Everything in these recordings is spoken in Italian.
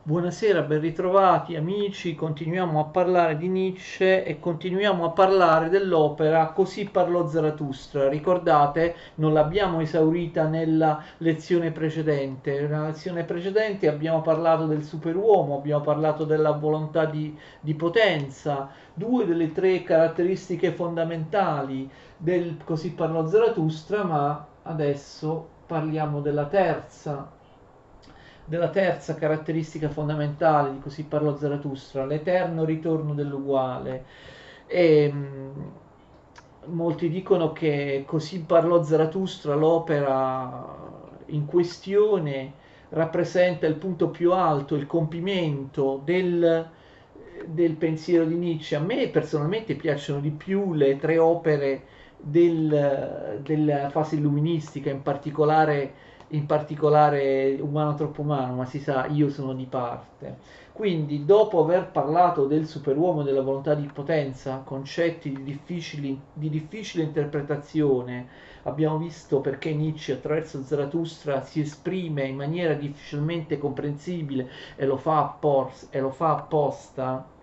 Buonasera, ben ritrovati amici, continuiamo a parlare di Nietzsche e continuiamo a parlare dell'opera Così parlò Zarathustra. Ricordate, non l'abbiamo esaurita nella lezione precedente. Nella lezione precedente abbiamo parlato del superuomo, abbiamo parlato della volontà di potenza, due delle tre caratteristiche fondamentali del Così parlò Zarathustra, ma adesso parliamo della terza caratteristica fondamentale di Così parlò Zarathustra, l'eterno ritorno dell'uguale. E, molti dicono che Così parlò Zarathustra, l'opera in questione, rappresenta il punto più alto, il compimento del pensiero di Nietzsche. A me personalmente piacciono di più le tre opere della fase illuministica, in particolare Umano troppo umano, ma si sa, io sono di parte. Quindi, dopo aver parlato del superuomo e della volontà di potenza, concetti di difficile interpretazione, abbiamo visto perché Nietzsche attraverso Zarathustra si esprime in maniera difficilmente comprensibile e lo fa apposta.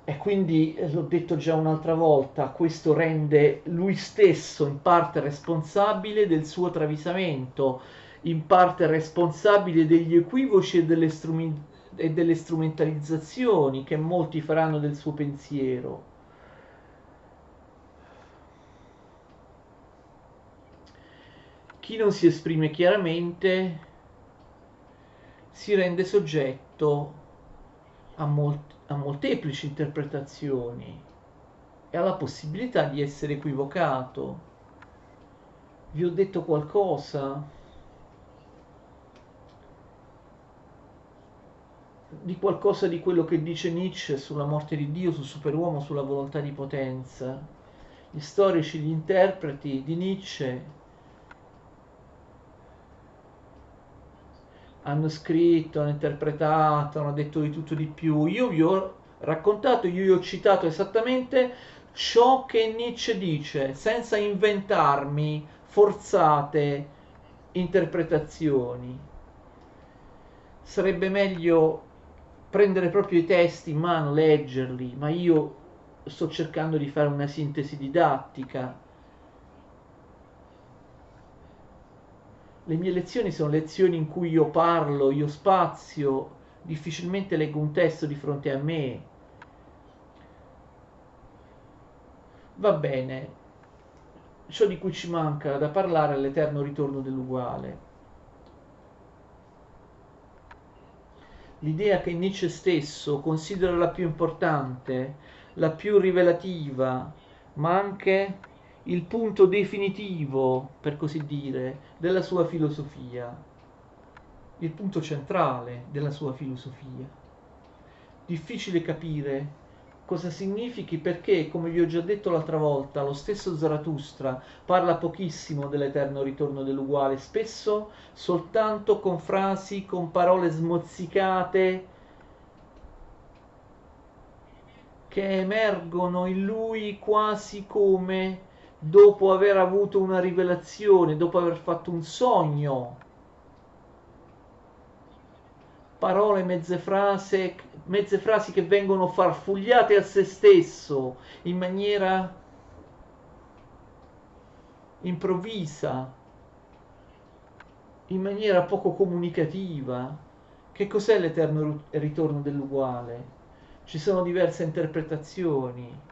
E quindi, l'ho detto già un'altra volta, questo rende lui stesso in parte responsabile del suo travisamento, in parte responsabile degli equivoci e delle strumentalizzazioni che molti faranno del suo pensiero. Chi non si esprime chiaramente si rende soggetto a molteplici interpretazioni e alla possibilità di essere equivocato. Vi ho detto qualcosa di quello che dice Nietzsche sulla morte di Dio, sul superuomo, sulla volontà di potenza. Gli storici, gli interpreti di Nietzsche hanno scritto, hanno interpretato, hanno detto di tutto di più. Io vi ho raccontato, io vi ho citato esattamente ciò che Nietzsche dice, senza inventarmi forzate interpretazioni. Sarebbe meglio prendere proprio i testi in mano, leggerli, ma io sto cercando di fare una sintesi didattica. Le mie lezioni sono lezioni in cui io parlo, io spazio, difficilmente leggo un testo di fronte a me. Va bene, ciò di cui ci manca da parlare è l'eterno ritorno dell'uguale. L'idea che Nietzsche stesso considera la più importante, la più rivelativa, ma anche il punto definitivo, per così dire, della sua filosofia, il punto centrale della sua filosofia. Difficile capire cosa significhi perché, come vi ho già detto l'altra volta, lo stesso Zarathustra parla pochissimo dell'eterno ritorno dell'uguale, spesso soltanto con frasi, con parole smozzicate che emergono in lui quasi come dopo aver avuto una rivelazione, dopo aver fatto un sogno. Parole, mezze frasi che vengono farfugliate a se stesso in maniera improvvisa, in maniera poco comunicativa. Che cos'è l'eterno ritorno dell'uguale? Ci sono diverse interpretazioni.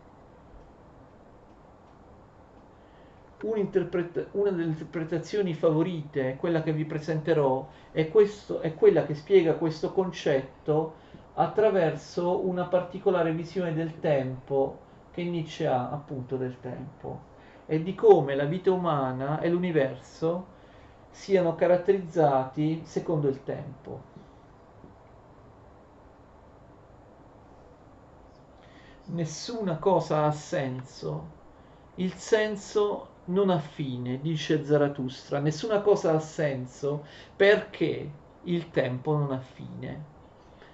Una delle interpretazioni favorite, quella che vi presenterò, è quella che spiega questo concetto attraverso una particolare visione del tempo che Nietzsche ha appunto del tempo e di come la vita umana e l'universo siano caratterizzati secondo il tempo. Nessuna cosa ha senso. Il senso non ha fine, dice Zarathustra. Nessuna cosa ha senso perché il tempo non ha fine.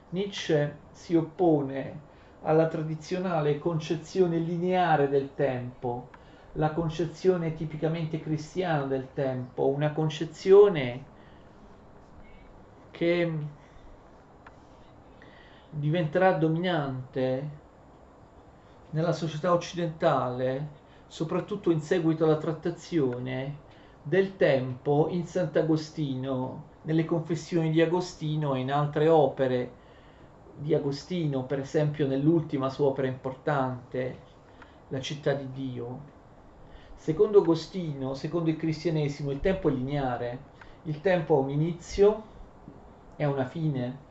Nietzsche si oppone alla tradizionale concezione lineare del tempo, la concezione tipicamente cristiana del tempo, una concezione che diventerà dominante nella società occidentale, soprattutto in seguito alla trattazione del tempo in Sant'Agostino, nelle Confessioni di Agostino e in altre opere di Agostino, per esempio nell'ultima sua opera importante, La città di Dio. Secondo Agostino, secondo il cristianesimo, il tempo è lineare, il tempo ha un inizio e ha una fine.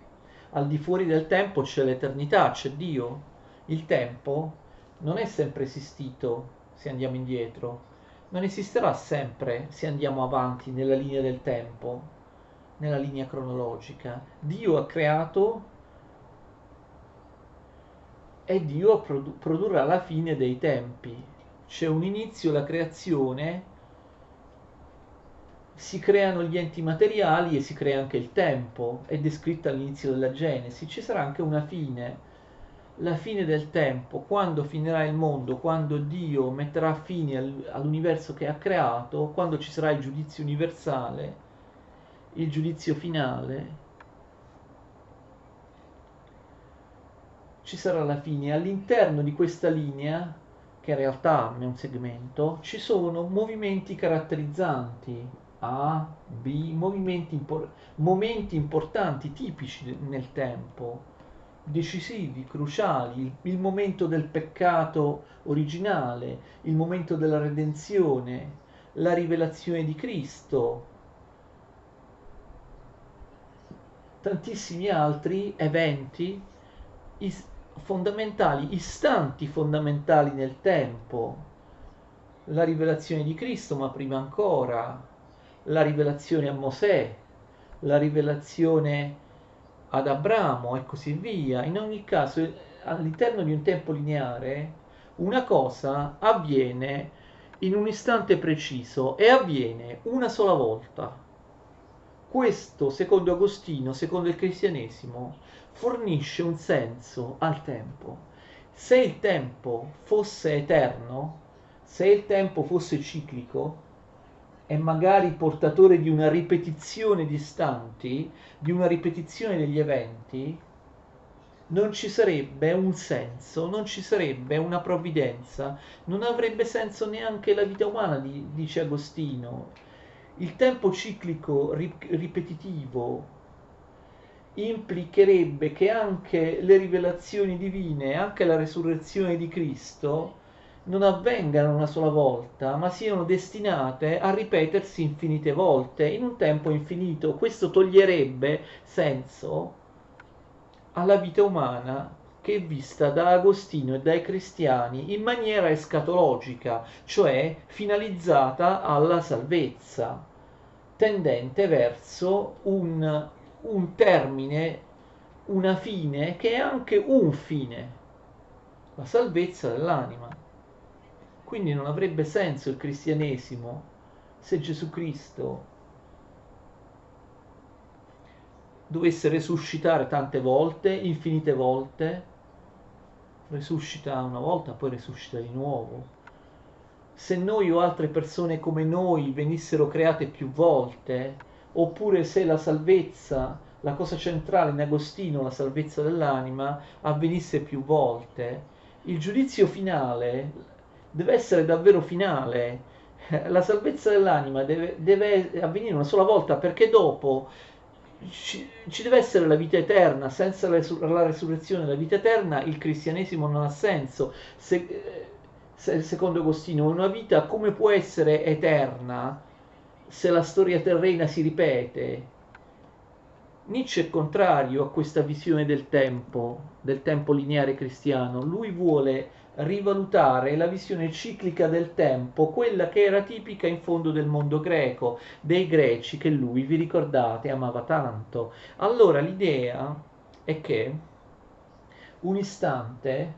Al di fuori del tempo c'è l'eternità, c'è Dio. Il tempo non è sempre esistito se andiamo indietro, non esisterà sempre se andiamo avanti nella linea del tempo, nella linea cronologica. Dio ha creato e Dio produrrà la fine dei tempi. C'è un inizio, la creazione, si creano gli enti materiali e si crea anche il tempo, è descritta all'inizio della Genesi, ci sarà anche una fine, la fine del tempo, quando finirà il mondo, quando Dio metterà fine all'universo che ha creato, quando ci sarà il giudizio universale, il giudizio finale, ci sarà la fine. All'interno di questa linea, che in realtà è un segmento, ci sono movimenti caratterizzanti, A, B, momenti importanti, tipici nel tempo, decisivi, cruciali, il momento del peccato originale, il momento della redenzione, la rivelazione di Cristo, tantissimi altri eventi fondamentali, istanti fondamentali nel tempo, la rivelazione di Cristo, ma prima ancora la rivelazione a Mosè, la rivelazione ad Abramo e così via. In ogni caso, all'interno di un tempo lineare, una cosa avviene in un istante preciso e avviene una sola volta. Questo, secondo Agostino, secondo il cristianesimo, fornisce un senso al tempo. Se il tempo fosse eterno, se il tempo fosse ciclico e magari portatore di una ripetizione di istanti, di una ripetizione degli eventi, non ci sarebbe un senso, non ci sarebbe una provvidenza, non avrebbe senso neanche la vita umana, dice Agostino. Il tempo ciclico ripetitivo implicherebbe che anche le rivelazioni divine, anche la resurrezione di Cristo, non avvengano una sola volta, ma siano destinate a ripetersi infinite volte in un tempo infinito. Questo toglierebbe senso alla vita umana che è vista da Agostino e dai cristiani in maniera escatologica, cioè finalizzata alla salvezza, tendente verso un termine, una fine che è anche un fine, la salvezza dell'anima. Quindi non avrebbe senso il cristianesimo se Gesù Cristo dovesse resuscitare tante volte, infinite volte, resuscita una volta, poi resuscita di nuovo. Se noi o altre persone come noi venissero create più volte, oppure se la salvezza, la cosa centrale in Agostino, la salvezza dell'anima, avvenisse più volte, il giudizio finale deve essere davvero finale. La salvezza dell'anima deve avvenire una sola volta, perché dopo ci deve essere la vita eterna. Senza la resurrezione e la vita eterna il cristianesimo non ha senso. Secondo Agostino, una vita come può essere eterna se la storia terrena si ripete? Nietzsche è contrario a questa visione del tempo lineare cristiano. Lui vuole rivalutare la visione ciclica del tempo, quella che era tipica in fondo del mondo greco, dei greci che lui, vi ricordate, amava tanto. Allora l'idea è che un istante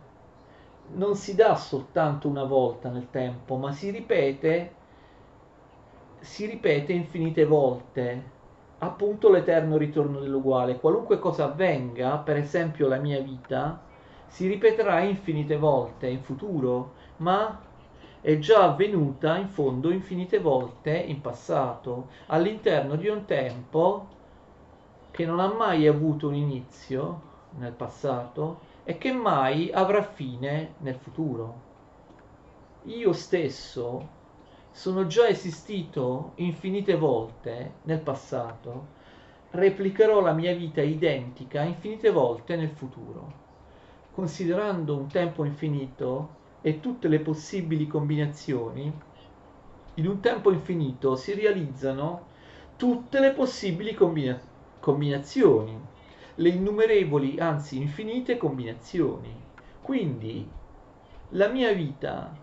non si dà soltanto una volta nel tempo, ma si ripete infinite volte, appunto l'eterno ritorno dell'uguale. Qualunque cosa avvenga, per esempio la mia vita, si ripeterà infinite volte in futuro, ma è già avvenuta in fondo infinite volte in passato, all'interno di un tempo che non ha mai avuto un inizio nel passato e che mai avrà fine nel futuro. Io stesso sono già esistito infinite volte nel passato, replicherò la mia vita identica infinite volte nel futuro. Considerando un tempo infinito e tutte le possibili combinazioni, in un tempo infinito si realizzano tutte le possibili combinazioni, le innumerevoli, anzi infinite combinazioni. Quindi la mia vita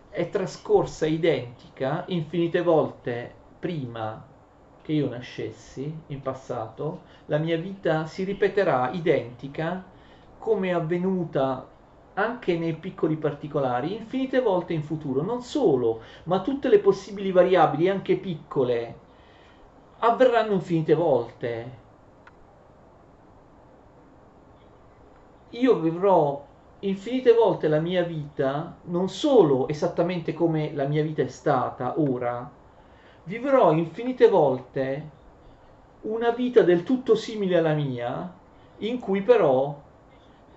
è trascorsa identica infinite volte prima che io nascessi in passato, la mia vita si ripeterà identica come è avvenuta anche nei piccoli particolari infinite volte in futuro. Non solo, ma tutte le possibili variabili, anche piccole, avverranno infinite volte. Io vivrò infinite volte la mia vita, non solo esattamente come la mia vita è stata ora, vivrò infinite volte una vita del tutto simile alla mia, in cui però,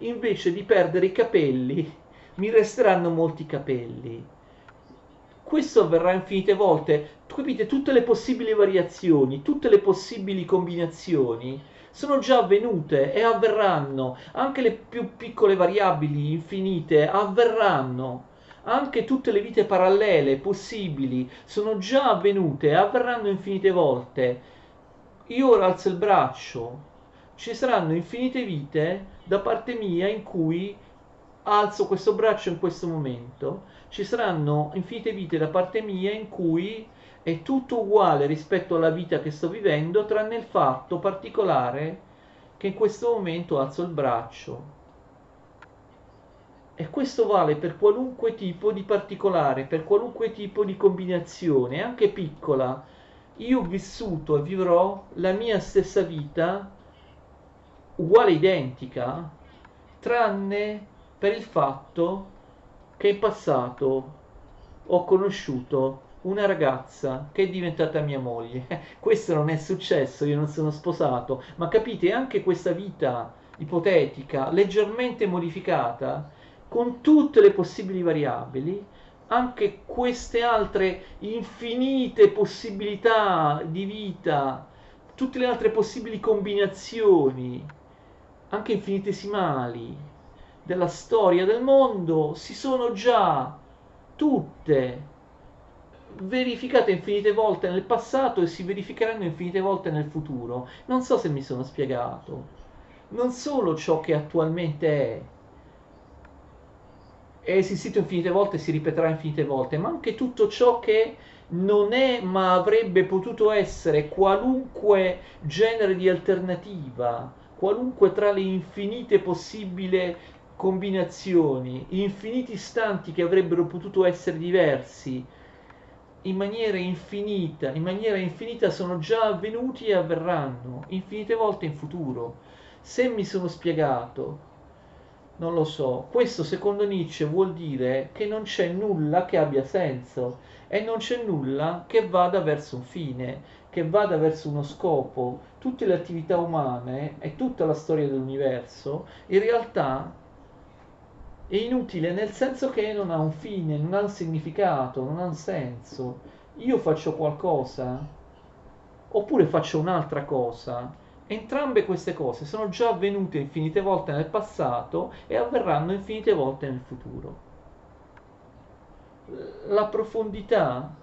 invece di perdere i capelli, mi resteranno molti capelli. Questo avverrà infinite volte. Capite, tutte le possibili variazioni, tutte le possibili combinazioni sono già avvenute e avverranno. Anche le più piccole variabili infinite avverranno. Anche tutte le vite parallele possibili sono già avvenute e avverranno infinite volte. Io ora alzo il braccio, ci saranno infinite vite da parte mia in cui alzo questo braccio in questo momento, ci saranno infinite vite da parte mia in cui è tutto uguale rispetto alla vita che sto vivendo, tranne il fatto particolare che in questo momento alzo il braccio. E questo vale per qualunque tipo di particolare, per qualunque tipo di combinazione, anche piccola. Io ho vissuto e vivrò la mia stessa vita uguale identica, tranne per il fatto che in passato ho conosciuto una ragazza che è diventata mia moglie. Questo non è successo, io non sono sposato, ma capite, anche questa vita ipotetica, leggermente modificata, con tutte le possibili variabili, anche queste altre infinite possibilità di vita, tutte le altre possibili combinazioni, anche infinitesimali, della storia del mondo, si sono già tutte verificate infinite volte nel passato e si verificheranno infinite volte nel futuro. Non so se mi sono spiegato. Non solo ciò che attualmente è esistito infinite volte e si ripeterà infinite volte, ma anche tutto ciò che non è ma avrebbe potuto essere, qualunque genere di alternativa, qualunque tra le infinite possibili combinazioni, infiniti istanti che avrebbero potuto essere diversi, in maniera infinita sono già avvenuti e avverranno infinite volte in futuro. Se mi sono spiegato, non lo so. Questo secondo Nietzsche vuol dire che non c'è nulla che abbia senso e non c'è nulla che vada verso un fine, che vada verso uno scopo. Tutte le attività umane e tutta la storia dell'universo in realtà è inutile nel senso che non ha un fine, non ha un significato, non ha un senso. Io faccio qualcosa oppure faccio un'altra cosa. Entrambe queste cose sono già avvenute infinite volte nel passato e avverranno infinite volte nel futuro. La profondità,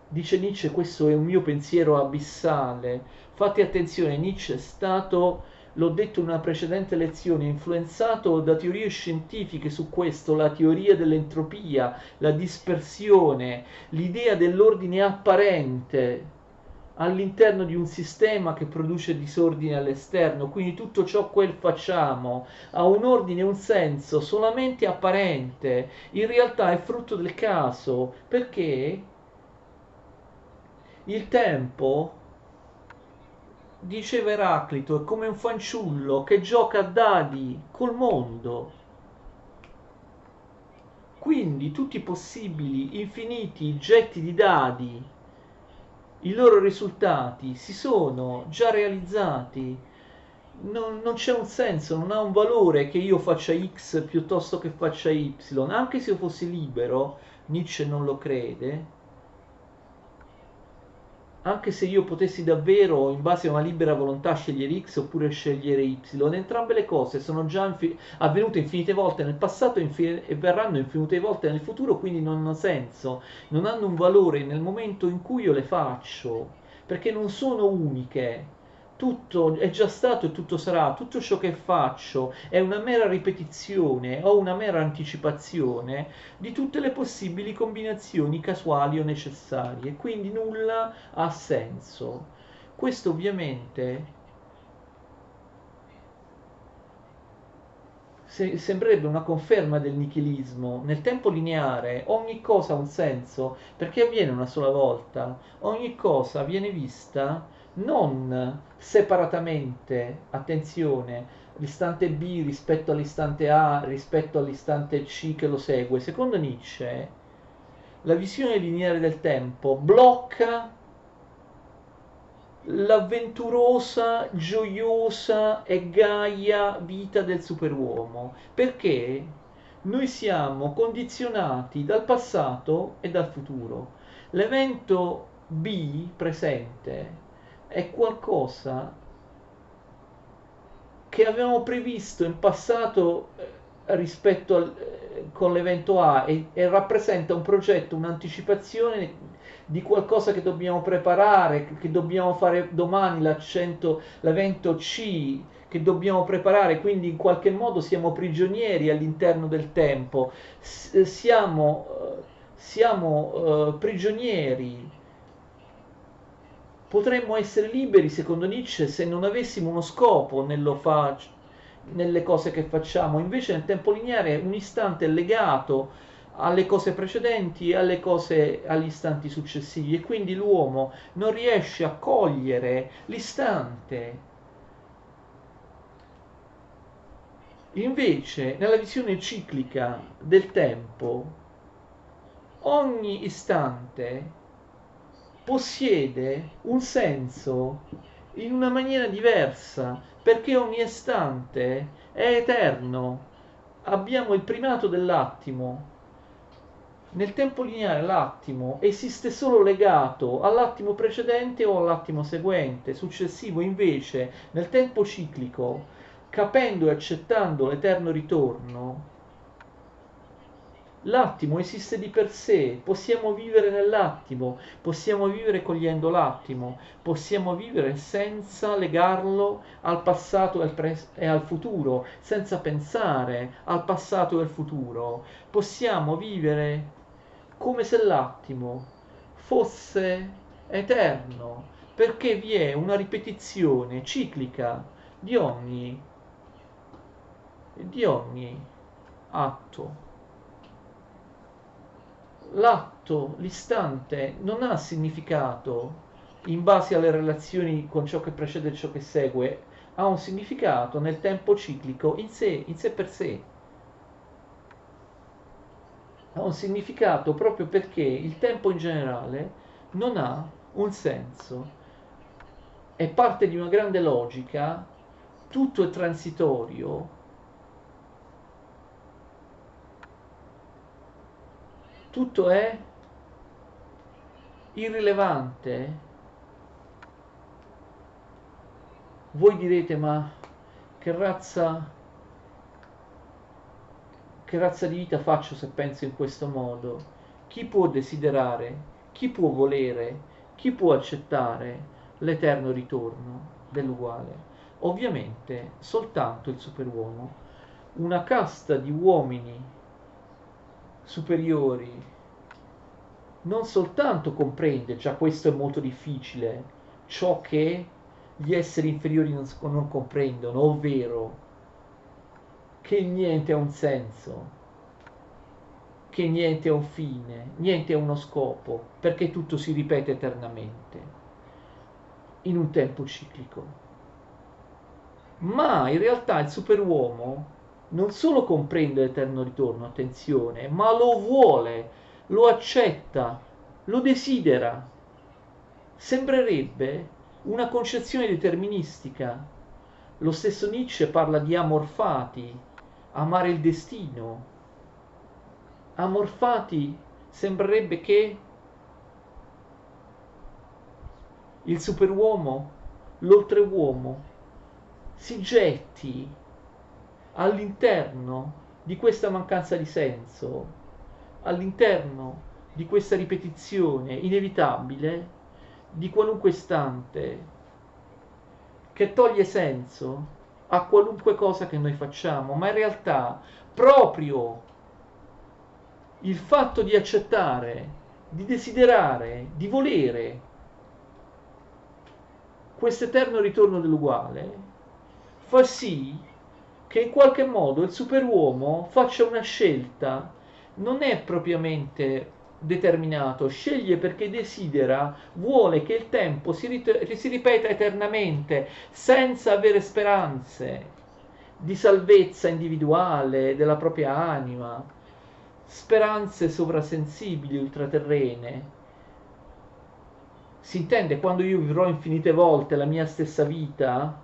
dice Nietzsche, questo è un mio pensiero abissale. Fate attenzione, Nietzsche è stato, l'ho detto in una precedente lezione, influenzato da teorie scientifiche su questo, la teoria dell'entropia, la dispersione, l'idea dell'ordine apparente all'interno di un sistema che produce disordine all'esterno, quindi tutto ciò che facciamo ha un ordine e un senso solamente apparente, in realtà è frutto del caso, perché il tempo, diceva Eraclito, è come un fanciullo che gioca a dadi col mondo. Quindi tutti i possibili infiniti getti di dadi i loro risultati si sono già realizzati, non c'è un senso, non ha un valore che io faccia X piuttosto che faccia Y, anche se io fossi libero, Nietzsche non lo crede, anche se io potessi davvero, in base a una libera volontà, scegliere X oppure scegliere Y, entrambe le cose sono già avvenute infinite volte nel passato e verranno infinite volte nel futuro, quindi non hanno senso, non hanno un valore nel momento in cui io le faccio, perché non sono uniche. Tutto è già stato e tutto sarà, tutto ciò che faccio è una mera ripetizione o una mera anticipazione di tutte le possibili combinazioni casuali o necessarie, quindi nulla ha senso. Questo ovviamente sembrerebbe una conferma del nichilismo. Nel tempo lineare ogni cosa ha un senso perché avviene una sola volta, ogni cosa viene vista non separatamente, attenzione, l'istante B rispetto all'istante A, rispetto all'istante C che lo segue. Secondo Nietzsche, la visione lineare del tempo blocca l'avventurosa, gioiosa e gaia vita del superuomo, perché noi siamo condizionati dal passato e dal futuro. L'evento B presente è qualcosa che avevamo previsto in passato con l'evento A e rappresenta un progetto, un'anticipazione di qualcosa che dobbiamo preparare, che dobbiamo fare domani, l'evento C che dobbiamo preparare, quindi in qualche modo siamo prigionieri all'interno del tempo, siamo prigionieri. Potremmo essere liberi, secondo Nietzsche, se non avessimo uno scopo nelle cose che facciamo. Invece nel tempo lineare un istante è legato alle cose precedenti e agli istanti successivi e quindi l'uomo non riesce a cogliere l'istante. Invece, nella visione ciclica del tempo, ogni istante possiede un senso in una maniera diversa, perché ogni istante è eterno. Abbiamo il primato dell'attimo. Nel tempo lineare l'attimo esiste solo legato all'attimo precedente o all'attimo seguente, successivo invece nel tempo ciclico, capendo e accettando l'eterno ritorno, l'attimo esiste di per sé, possiamo vivere nell'attimo, possiamo vivere cogliendo l'attimo, possiamo vivere senza legarlo al passato e al futuro, senza pensare al passato e al futuro. Possiamo vivere come se l'attimo fosse eterno, perché vi è una ripetizione ciclica di ogni atto. L'atto, l'istante non ha significato in base alle relazioni con ciò che precede e ciò che segue, ha un significato nel tempo ciclico in sé per sé. Ha un significato proprio perché il tempo in generale non ha un senso, è parte di una grande logica, tutto è transitorio, tutto è irrilevante. Voi direte, ma che razza, che razza di vita faccio se penso in questo modo? Chi può desiderare, chi può volere, chi può accettare l'eterno ritorno dell'uguale? Ovviamente soltanto il superuomo, una casta di uomini superiori non soltanto comprende, già questo è molto difficile, ciò che gli esseri inferiori non comprendono, ovvero che niente ha un senso, che niente ha un fine, niente ha uno scopo, perché tutto si ripete eternamente, in un tempo ciclico. Ma in realtà il superuomo non solo comprende l'eterno ritorno, attenzione, ma lo vuole, lo accetta, lo desidera. Sembrerebbe una concezione deterministica. Lo stesso Nietzsche parla di amor fati, amare il destino. Amor fati sembrerebbe che il superuomo, l'oltreuomo, si getti all'interno di questa mancanza di senso, all'interno di questa ripetizione inevitabile di qualunque istante che toglie senso a qualunque cosa che noi facciamo, ma in realtà proprio il fatto di accettare, di desiderare, di volere questo eterno ritorno dell'uguale fa sì che in qualche modo il superuomo faccia una scelta, non è propriamente determinato, sceglie perché desidera, vuole che il tempo si ripeta eternamente, senza avere speranze di salvezza individuale della propria anima, speranze sovrasensibili, ultraterrene. Si intende quando io vivrò infinite volte la mia stessa vita,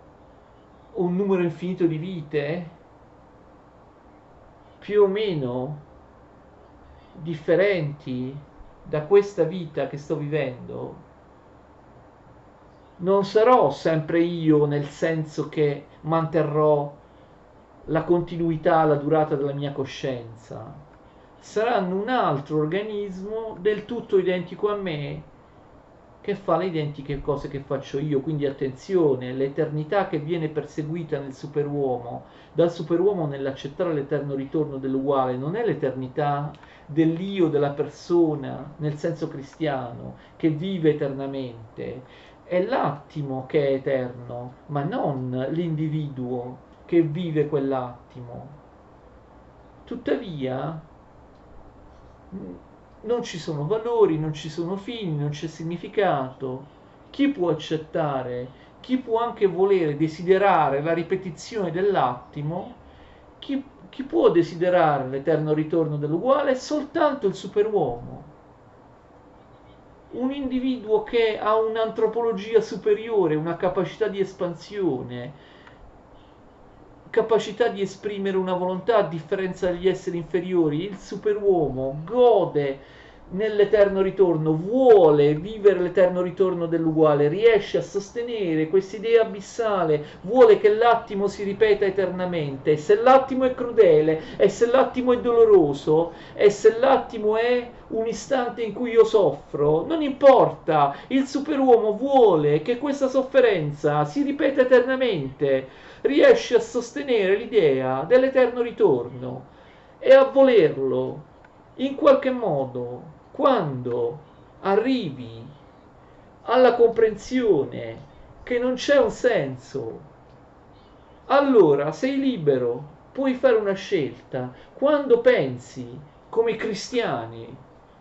un numero infinito di vite, più o meno differenti da questa vita che sto vivendo, non sarò sempre io nel senso che manterrò la continuità, la durata della mia coscienza. Saranno un altro organismo del tutto identico a me che fa le identiche cose che faccio io, quindi attenzione, l'eternità che viene perseguita nel superuomo, dal superuomo nell'accettare l'eterno ritorno dell'uguale, non è l'eternità dell'io della persona, nel senso cristiano, che vive eternamente, è l'attimo che è eterno, ma non l'individuo che vive quell'attimo. Tuttavia, non ci sono valori, non ci sono fini, non c'è significato. Chi può accettare, chi può anche volere, desiderare la ripetizione dell'attimo, chi può desiderare l'eterno ritorno dell'uguale? È soltanto il superuomo. Un individuo che ha un'antropologia superiore, una capacità di espansione, capacità di esprimere una volontà a differenza degli esseri inferiori, il superuomo gode nell'eterno ritorno, vuole vivere l'eterno ritorno dell'uguale, riesce a sostenere quest'idea abissale, vuole che l'attimo si ripeta eternamente, e se l'attimo è crudele, e se l'attimo è doloroso, e se l'attimo è un istante in cui io soffro, non importa, il superuomo vuole che questa sofferenza si ripeta eternamente, riesce a sostenere l'idea dell'eterno ritorno e a volerlo in qualche modo quando arrivi alla comprensione che non c'è un senso, allora sei libero, puoi fare una scelta. Quando pensi, come i cristiani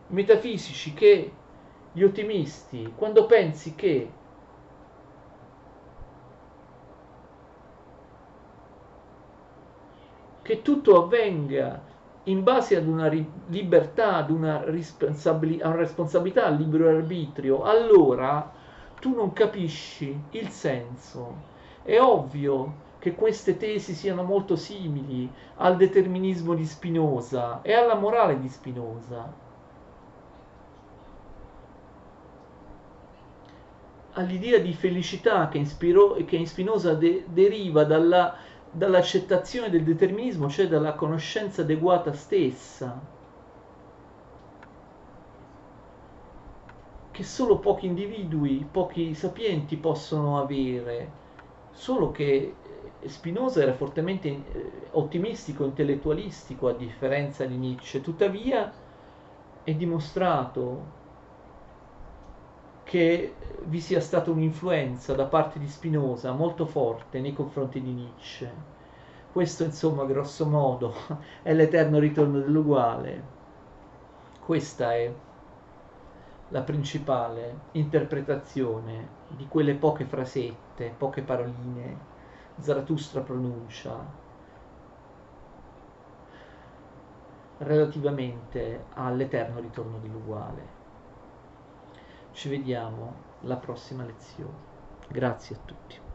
metafisici, che gli ottimisti, quando pensi che tutto avvenga in base ad una libertà, ad una a una responsabilità, al libero arbitrio, allora tu non capisci il senso. È ovvio che queste tesi siano molto simili al determinismo di Spinoza e alla morale di Spinoza, all'idea di felicità che in Spinoza deriva dall'accettazione del determinismo, cioè dalla conoscenza adeguata stessa, che solo pochi individui, pochi sapienti possono avere. Solo che Spinoza era fortemente ottimistico, intellettualistico, a differenza di Nietzsche. Tuttavia è dimostrato che vi sia stata un'influenza da parte di Spinoza molto forte nei confronti di Nietzsche. Questo, insomma, grosso modo, è l'eterno ritorno dell'uguale. Questa è la principale interpretazione di quelle poche frasette, poche paroline Zarathustra pronuncia relativamente all'eterno ritorno dell'uguale. Ci vediamo la prossima lezione. Grazie a tutti.